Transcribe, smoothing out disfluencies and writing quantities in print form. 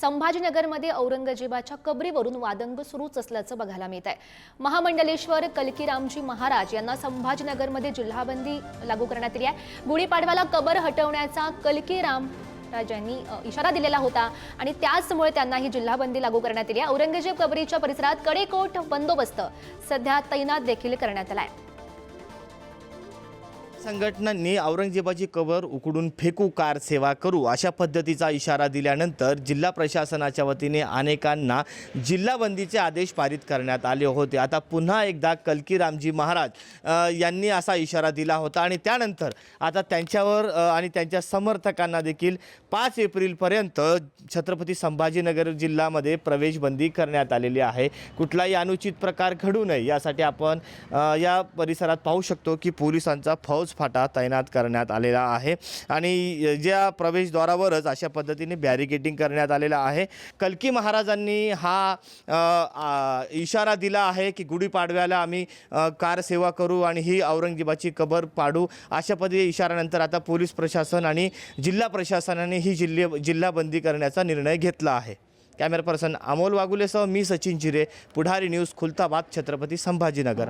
संभाजीनगरमध्ये औरंगजेबाच्या कबरीवरून वादंग सुरूच असल्याचं बघायला मिळत आहे। महामंडलेश्वर कलकीरामजी महाराज यांना संभाजीनगरमध्ये जिल्हाबंदी लागू करण्यात आली आहे। गुढीपाडव्याला कबर हटवण्याचा कलकीराम राजांनी इशारा दिलेला होता आणि त्याचमुळे त्यांना ही जिल्हाबंदी लागू करण्यात आली आहे। औरंगजेब कबरीच्या परिसरात कडेकोट बंदोबस्त सध्या तैनात देखील करण्यात आला आहे। संघटनांनी औरंगजेबाची कबर उकडून फेकू कार सेवा करू अशा पद्धतीचा इशारा दिल्यानंतर जिल्हा प्रशासनाच्या वतीने अनेकांना जिल्हाबंदीचे आदेश पारित करण्यात आले होते। आता पुन्हा एकदा कलकीरामजी महाराज यांनी असा इशारा दिला होता आणि त्यानंतर आता त्यांच्यावर आणि त्यांच्या समर्थकांना देखील 5 एप्रिलपर्यंत छत्रपती संभाजीनगर जिल्ह्यामध्ये प्रवेशबंदी करण्यात आलेली आहे। कुठलाही अनुचित प्रकार घडू नये यासाठी आपण या परिसरात पाहू शकतो की पोलिसांचा फौज फाटा तैनात करण्यात आलेला आहे आणि ज्या प्रवेशद्वारावरच अशा पद्धतीने बॅरिकेडिंग करण्यात आलेला आहे। कलकी महाराजांनी हा इशारा दिला आहे की गुढीपाडव्याला आम्ही कार सेवा करू आणि ही औरंगजेबाची कबर पाडू अशा पद्धती इशारानंतर आता पोलीस प्रशासन आणि जिल्हा प्रशासनाने ही जिल्हाबंदी करण्याचा निर्णय घेतला आहे। कॅमेरा पर्सन अमोल वागुलेसह मी सचिन चिरे, पुढारी न्यूज, खुलताबाद, छत्रपती संभाजीनगर।